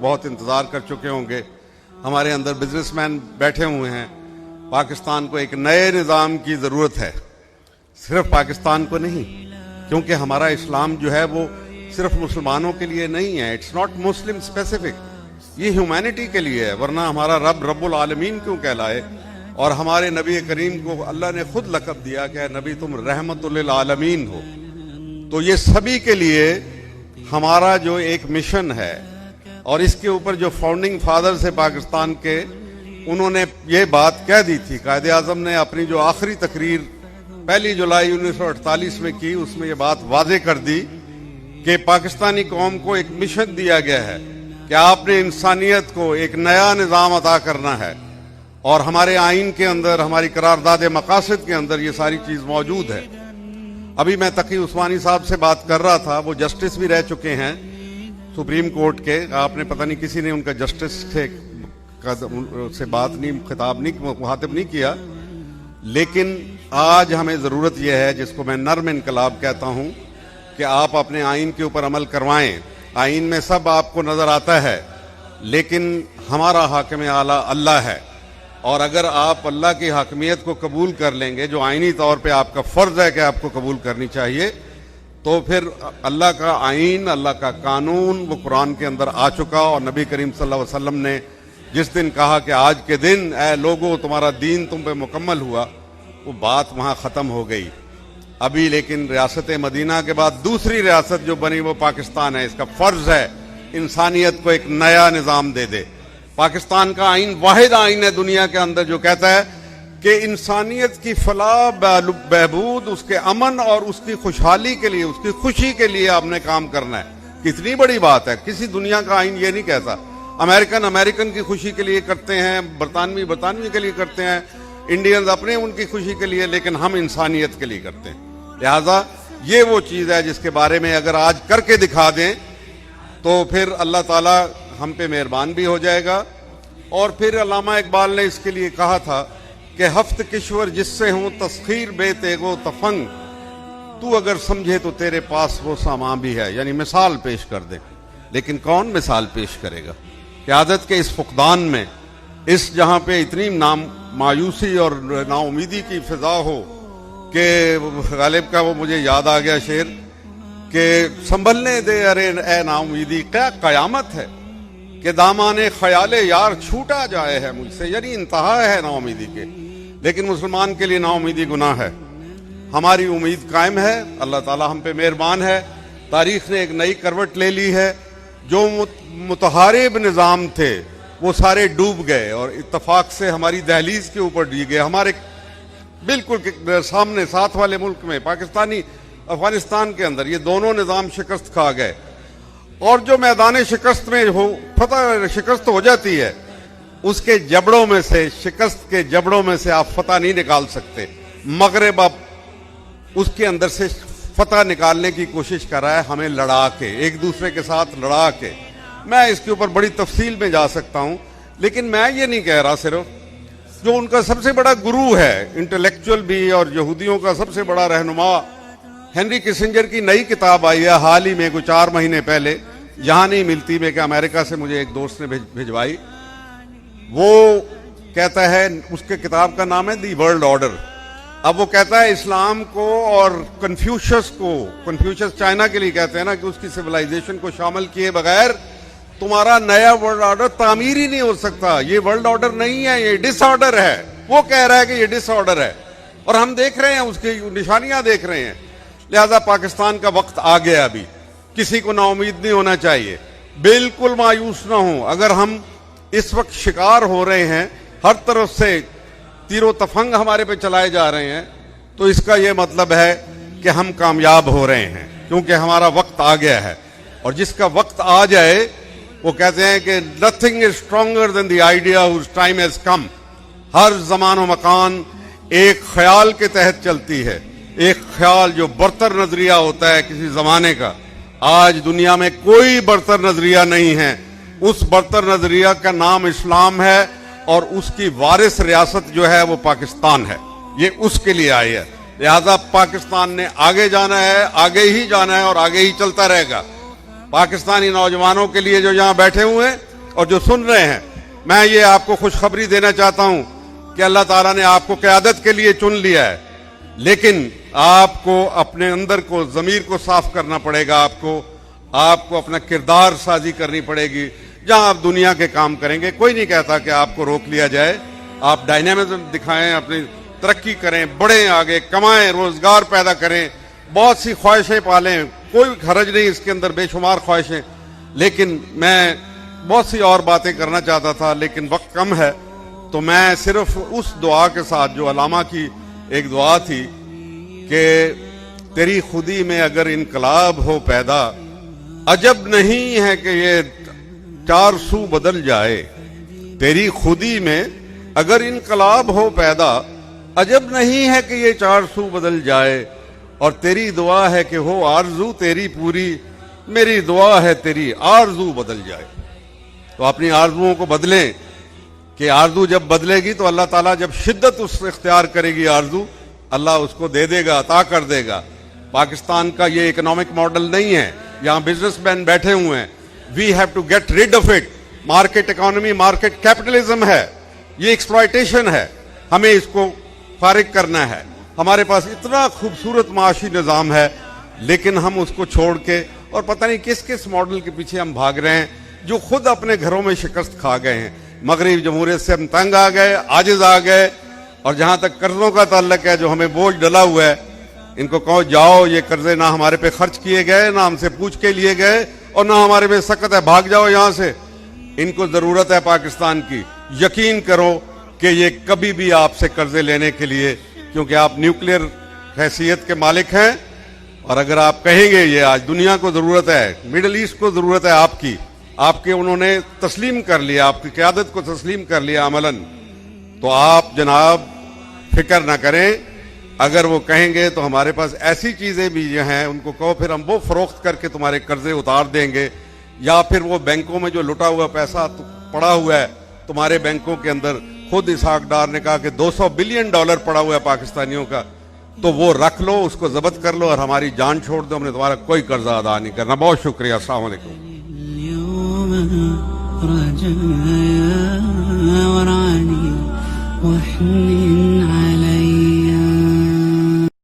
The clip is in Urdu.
بہت انتظار کر چکے ہوں گے. ہمارے اندر بزنس مین بیٹھے ہوئے ہیں. پاکستان کو ایک نئے نظام کی ضرورت ہے, صرف پاکستان کو نہیں, کیونکہ ہمارا اسلام جو ہے وہ صرف مسلمانوں کے لیے نہیں ہے. اٹس ناٹ مسلم اسپیسیفک, یہ ہیومینٹی کے لیے ہے. ورنہ ہمارا رب العالمین کیوں کہلائے؟ اور ہمارے نبی کریم کو اللہ نے خود لقب دیا کہ نبی تم رحمت للعالمین ہو. تو یہ سبھی کے لیے ہمارا جو ایک مشن ہے, اور اس کے اوپر جو فاؤنڈنگ فادرز ہے پاکستان کے, انہوں نے یہ بات کہہ دی تھی. قائد اعظم نے اپنی جو آخری تقریر 1 جولائی 1948 میں کی, اس میں یہ بات واضح کر دی کہ پاکستانی قوم کو ایک مشن دیا گیا ہے کہ آپ نے انسانیت کو ایک نیا نظام عطا کرنا ہے, اور ہمارے آئین کے اندر, ہماری قرارداد مقاصد کے اندر یہ ساری چیز موجود ہے. ابھی میں تقی عثمانی صاحب سے بات کر رہا تھا, وہ جسٹس بھی رہ چکے ہیں سپریم کورٹ کے. آپ نے پتہ نہیں کسی نے ان کا جسٹس سے بات نہیں, خطاب نہیں, مخاطب نہیں کیا. لیکن آج ہمیں ضرورت یہ ہے, جس کو میں نرم انقلاب کہتا ہوں, کہ آپ اپنے آئین کے اوپر عمل کروائیں. آئین میں سب آپ کو نظر آتا ہے, لیکن ہمارا حاکم اعلیٰ اللہ ہے, اور اگر آپ اللہ کی حاکمیت کو قبول کر لیں گے, جو آئینی طور پہ آپ کا فرض ہے کہ آپ کو قبول کرنی چاہیے, تو پھر اللہ کا آئین, اللہ کا قانون وہ قرآن کے اندر آ چکا. اور نبی کریم صلی اللہ علیہ وسلم نے جس دن کہا کہ آج کے دن اے لوگو تمہارا دین تم پہ مکمل ہوا, وہ بات وہاں ختم ہو گئی. ابھی لیکن ریاست مدینہ کے بعد دوسری ریاست جو بنی وہ پاکستان ہے. اس کا فرض ہے انسانیت کو ایک نیا نظام دے دے. پاکستان کا آئین واحد آئین ہے دنیا کے اندر جو کہتا ہے کہ انسانیت کی فلاح بہبود, اس کے امن اور اس کی خوشحالی کے لیے, اس کی خوشی کے لیے آپ نے کام کرنا ہے. کتنی بڑی بات ہے. کسی دنیا کا آئین یہ نہیں کہتا. امریکن کی خوشی کے لیے کرتے ہیں, برطانوی کے لیے کرتے ہیں, انڈینز اپنے ان کی خوشی کے لیے, لیکن ہم انسانیت کے لیے کرتے ہیں. لہذا یہ وہ چیز ہے جس کے بارے میں اگر آج کر کے دکھا دیں تو پھر اللہ تعالیٰ ہم پہ مہربان بھی ہو جائے گا. اور پھر علامہ اقبال نے اس کے لیے کہا تھا کہ ہفت کشور جس سے ہوں تسخیر بے تیغو تفنگ, تو اگر سمجھے تو تیرے پاس وہ سامان بھی ہے. یعنی مثال پیش کر دے, لیکن کون مثال پیش کرے گا؟ قیادت کے اس فقدان میں, اس جہاں پہ اتنی مایوسی اور نا امیدی کی فضا ہو کہ غالب کا وہ مجھے یاد آ گیا شعر کہ سنبھلنے دے ارے اے نا امیدی, کیا قیامت ہے کہ دامان خیال یار چھوٹا جائے ہے مجھ سے. یعنی انتہا ہے نا امیدی کے. لیکن مسلمان کے لیے نا امیدی گناہ ہے. ہماری امید قائم ہے. اللہ تعالیٰ ہم پہ مہربان ہے. تاریخ نے ایک نئی کروٹ لے لی ہے. جو متحارب نظام تھے وہ سارے ڈوب گئے, اور اتفاق سے ہماری دہلیز کے اوپر ڈی گئے. ہمارے بالکل سامنے ساتھ والے ملک میں, پاکستانی افغانستان کے اندر, یہ دونوں نظام شکست کھا گئے. اور جو میدان شکست میں شکست ہو جاتی ہے, اس کے جبڑوں میں سے, شکست کے جبڑوں میں سے آپ فتح نہیں نکال سکتے. مغرب اب اس کے اندر سے فتح نکالنے کی کوشش کر رہا ہے, ہمیں لڑا کے, ایک دوسرے کے ساتھ لڑا کے. میں اس کے اوپر بڑی تفصیل میں جا سکتا ہوں, لیکن میں یہ نہیں کہہ رہا. صرف جو ان کا سب سے بڑا گرو ہے, انٹلیکچوئل بھی, اور یہودیوں کا سب سے بڑا رہنما, ہنری کسنجر کی نئی کتاب آئی ہے حال ہی میں, کوئی 4 مہینے پہلے, یہاں نہیں ملتی, میں کہ امریکہ سے مجھے ایک دوست نے بھجوائی. وہ کہتا ہے, اس کے کتاب کا نام ہے دی ورلڈ آرڈر. اب وہ کہتا ہے اسلام کو اور کنفیوشس کو, کنفیوشس چائنا کے لیے کہتے ہیں نا, کہ اس کی سویلائزیشن کو شامل کیے بغیر تمہارا نیا ورلڈ آرڈر تعمیر ہی نہیں ہو سکتا. یہ ورلڈ آرڈر نہیں ہے, یہ ڈس آرڈر ہے. وہ کہہ رہا ہے کہ یہ ڈس آرڈر ہے, اور ہم دیکھ رہے ہیں, اس کی نشانیاں دیکھ رہے ہیں. لہذا پاکستان کا وقت آ گیا. ابھی کسی کو نا امید نہیں ہونا چاہیے, بالکل مایوس نہ ہوں. اگر ہم اس وقت شکار ہو رہے ہیں, ہر طرف سے تیر و تفنگ ہمارے پہ چلائے جا رہے ہیں, تو اس کا یہ مطلب ہے کہ ہم کامیاب ہو رہے ہیں, کیونکہ ہمارا وقت آ گیا ہے. اور جس کا وقت آ جائے, وہ کہتے ہیں کہ nothing is stronger than the idea whose time has come. ہر زمان و مکان ایک خیال کے تحت چلتی ہے, ایک خیال جو برتر نظریہ ہوتا ہے کسی زمانے کا. آج دنیا میں کوئی برتر نظریہ نہیں ہے. اس برتر نظریہ کا نام اسلام ہے, اور اس کی وارث ریاست جو ہے وہ پاکستان ہے. یہ اس کے لیے آئی ہے. لہذا پاکستان نے آگے جانا ہے, آگے ہی جانا ہے, اور آگے ہی چلتا رہے گا. پاکستانی نوجوانوں کے لیے جو یہاں بیٹھے ہوئے ہیں, اور جو سن رہے ہیں، میں یہ آپ کو خوشخبری دینا چاہتا ہوں کہ اللہ تعالیٰ نے آپ کو قیادت کے لیے چن لیا ہے، لیکن آپ کو اپنے اندر کو، ضمیر کو صاف کرنا پڑے گا، آپ کو اپنا کردار سازی کرنی پڑے گی۔ جہاں آپ دنیا کے کام کریں گے، کوئی نہیں کہتا کہ آپ کو روک لیا جائے، آپ ڈائنامزم دکھائیں، اپنی ترقی کریں، بڑھیں، آگے کمائیں، روزگار پیدا کریں، بہت سی خواہشیں پالیں، کوئی حرج نہیں اس کے اندر، بے شمار خواہشیں۔ لیکن میں بہت سی اور باتیں کرنا چاہتا تھا، لیکن وقت کم ہے، تو میں صرف اس دعا کے ساتھ جو علامہ کی ایک دعا تھی کہ تیری خودی میں اگر انقلاب ہو پیدا، عجب نہیں ہے کہ یہ چار سو بدل جائے، تیری خودی میں اگر انقلاب ہو پیدا، عجب نہیں ہے کہ یہ چار سو بدل جائے، اور تیری دعا ہے کہ ہو آرزو تیری پوری، میری دعا ہے تیری آرزو بدل جائے۔ تو اپنی آرزوؤں کو بدلیں، کہ آرزو جب بدلے گی تو اللہ تعالیٰ جب شدت اس اختیار کرے گی آرزو، اللہ اس کو دے دے گا، عطا کر دے گا۔ پاکستان کا یہ اکنامک ماڈل نہیں ہے، یہاں بزنس مین بیٹھے ہوئے ہیں، we have to get rid of it. Market economy, market capitalism ہے، یہ ایکسپلائٹیشن ہے، ہمیں اس کو فارغ کرنا ہے۔ ہمارے پاس اتنا خوبصورت معاشی نظام ہے، لیکن ہم اس کو چھوڑ کے اور پتہ نہیں کس کس ماڈل کے پیچھے ہم بھاگ رہے ہیں، جو خود اپنے گھروں میں شکست کھا گئے ہیں۔ مغربی جمہوریت سے ہم تنگ آ گئے، عاجز آ گئے، اور جہاں تک قرضوں کا تعلق ہے، جو ہمیں بوجھ ڈلا ہوا ہے، ان کو کہو جاؤ، یہ قرضے نہ ہمارے پہ خرچ کیے گئے، نہ ہم سے پوچھ کے لیے گئے، اور نہ ہمارے پہ سخت ہے، بھاگ جاؤ یہاں سے۔ ان کو ضرورت ہے پاکستان کی، یقین کرو کہ یہ کبھی بھی آپ سے قرضے لینے کے لیے، کیونکہ آپ نیوکلیئر حیثیت کے مالک ہیں، اور اگر آپ کہیں گے یہ آج دنیا کو ضرورت ہے، مڈل ایسٹ کو ضرورت ہے آپ کے انہوں نے تسلیم کر لیا، آپ کی قیادت کو تسلیم کر لیا عملاً، تو آپ جناب فکر نہ کریں۔ اگر وہ کہیں گے تو ہمارے پاس ایسی چیزیں بھی جو ہیں، ان کو کہو پھر ہم وہ فروخت کر کے تمہارے قرضے اتار دیں گے، یا پھر وہ بینکوں میں جو لٹا ہوا پیسہ پڑا ہوا ہے تمہارے بینکوں کے اندر، خود اسحاق ڈار نے کہا کہ $200 بلین پڑا ہوا ہے پاکستانیوں کا، تو وہ رکھ لو، اس کو ضبط کر لو اور ہماری جان چھوڑ دو، ہم نے تمہارا کوئی قرضہ ادا نہیں کرنا۔ بہت شکریہ، السلام علیکم۔ رجايا وراني وحنين